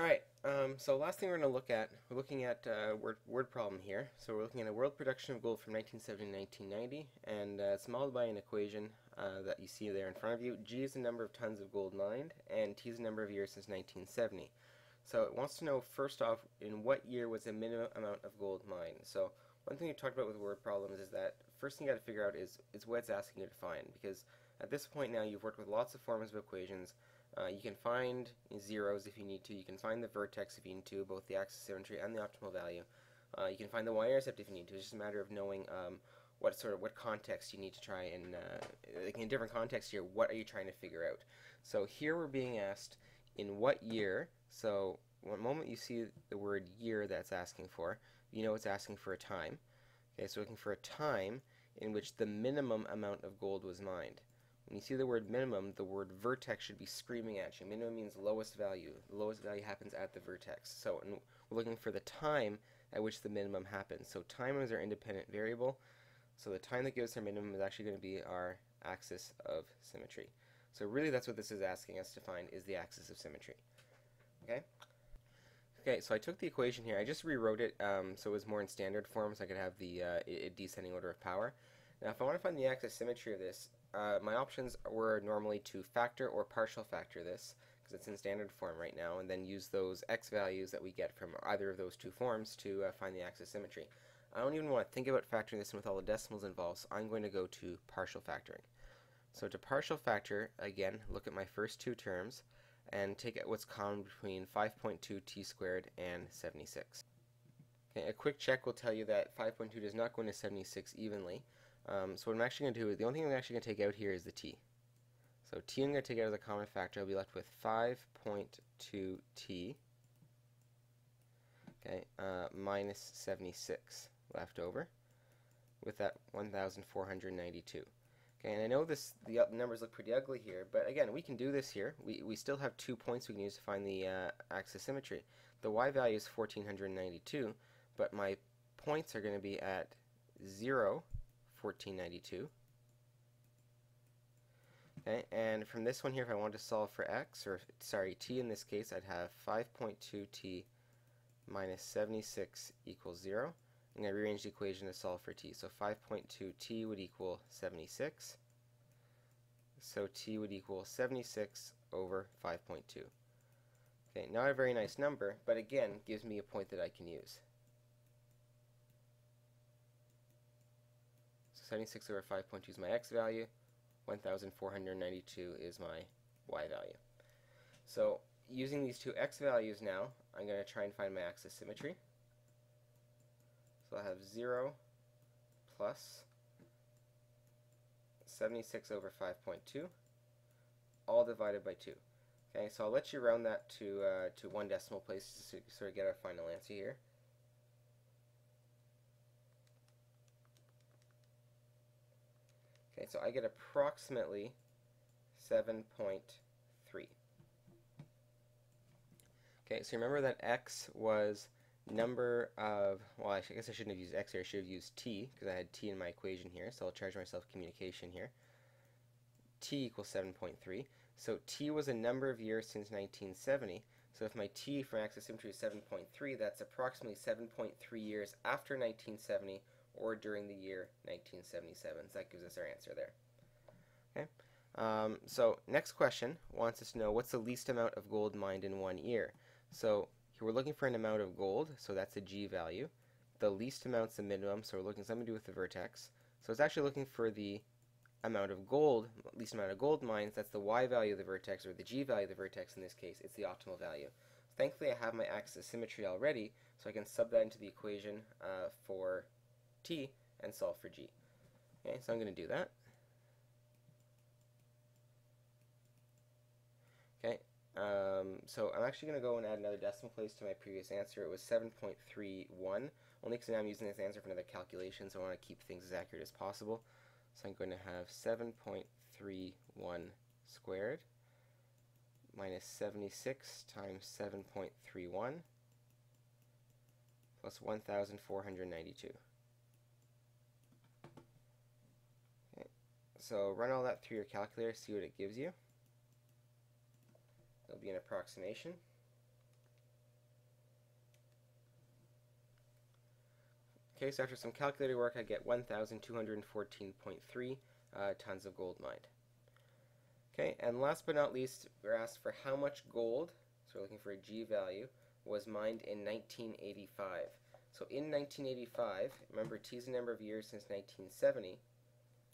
Alright, so last thing we're looking at word problem here. So we're looking at a world production of gold from 1970 to 1990, and it's modeled by an equation that you see there in front of you. G is the number of tons of gold mined, and T is the number of years since 1970. So it wants to know, first off, in what year was the minimum amount of gold mined. So one thing we talked about with word problems is that first thing you got to figure out is what it's asking you to find, because at this point now you've worked with lots of forms of equations. You can find zeros if you need to. You can find the vertex if you need to, both the axis symmetry and the optimal value. You can find the y-intercept if you need to. It's just a matter of knowing what context you need to try and like in different contexts here, what are you trying to figure out? So here we're being asked in what year. So one moment you see the word year that's asking for, you know it's asking for a time. Okay, so looking for a time in which the minimum amount of gold was mined. When you see the word minimum, the word vertex should be screaming at you. Minimum means lowest value. The lowest value happens at the vertex. So we're looking for the time at which the minimum happens. So time is our independent variable. So the time that gives us our minimum is actually going to be our axis of symmetry. So really that's what this is asking us to find, is the axis of symmetry. Okay? Okay, so I took the equation here. I just rewrote it so it was more in standard form, so I could have the descending order of power. Now if I want to find the axis symmetry of this, my options were normally to factor or partial factor this, because it's in standard form right now, and then use those x values that we get from either of those two forms to find the axis symmetry. I don't even want to think about factoring this in with all the decimals involved, so I'm going to go to partial factoring. So to partial factor, again, look at my first two terms and take out what's common between 5.2 t squared and 76. Okay, a quick check will tell you that 5.2 does not go into 76 evenly. So what I'm actually going to do, the only thing I'm actually going to take out here is the t. So t I'm going to take out as a common factor. I'll be left with 5.2t, okay, minus 76 left over, with that 1,492. Okay, and I know the numbers look pretty ugly here, but again, we can do this here. We still have 2 points we can use to find the axis symmetry. The y value is 1,492, but my points are going to be at 0, 1492. Okay, and from this one here, if I wanted to solve for x, or sorry, t in this case, I'd have 5.2t minus 76 equals 0. I'm going to rearrange the equation to solve for t. So 5.2t would equal 76. So t would equal 76 over 5.2. Okay, not a very nice number, but again, gives me a point that I can use. So 76 over 5.2 is my x value. 1,492 is my y value. So using these two x values now, I'm going to try and find my axis symmetry. So I have 0 plus 76 over 5.2, all divided by 2. Okay, so I'll let you round that to one decimal place to sort of get our final answer here. Okay, so I get approximately 7.3. Okay, so remember that x was number of, well, I guess I shouldn't have used x here, I should have used t, because I had t in my equation here, so I'll charge myself communication here. T equals 7.3. So t was a number of years since 1970, so if my t for axis symmetry is 7.3, that's approximately 7.3 years after 1970, or during the year 1977. So that gives us our answer there. Okay. So next question wants us to know what's the least amount of gold mined in 1 year. So here we're looking for an amount of gold, so that's a g value. The least amount's the minimum, so we're looking at something to do with the vertex. So it's actually looking for the amount of gold, least amount of gold mined. That's the y value of the vertex, or the g value of the vertex in this case. It's the optimal value. So thankfully I have my axis of symmetry already, so I can sub that into the equation for t and solve for g. Okay, so I'm going to do that. Okay, so I'm actually going to go and add another decimal place to my previous answer. It was 7.31, only because now I'm using this answer for another calculation, so I want to keep things as accurate as possible. So I'm going to have 7.31 squared minus 76 times 7.31 plus 1,492. Okay, so run all that through your calculator, see what it gives you. It'll be an approximation. Okay, so after some calculator work, I get 1,214.3 tons of gold mined. Okay, and last but not least, we're asked for how much gold, so we're looking for a G value, was mined in 1985. So in 1985, remember T is the number of years since 1970,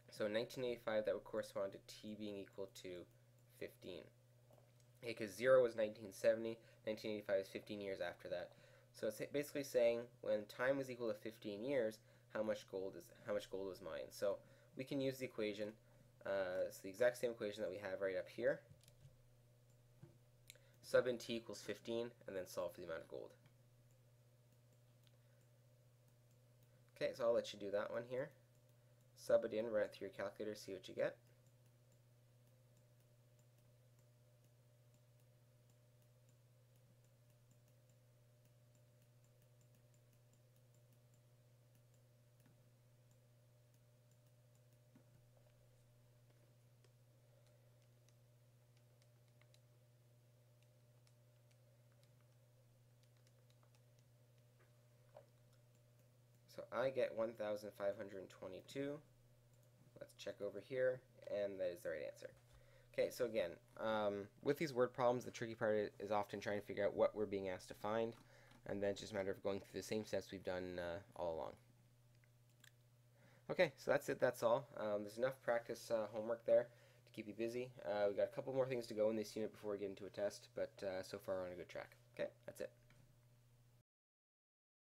so in 1985 that would correspond to T being equal to 15. Okay, because 0 was 1970, 1985 is 15 years after that. So it's basically saying when time was equal to 15 years, how much gold was mined. So we can use the equation. It's the exact same equation that we have right up here. Sub in T equals 15, and then solve for the amount of gold. Okay, so I'll let you do that one here. Sub it in, run it through your calculator, see what you get. So I get 1,522. Let's check over here, and that is the right answer. Okay, so again, with these word problems, the tricky part is often trying to figure out what we're being asked to find, and then it's just a matter of going through the same steps we've done all along. Okay, so that's it, that's all. There's enough practice homework there to keep you busy. We've got a couple more things to go in this unit before we get into a test, but so far we're on a good track.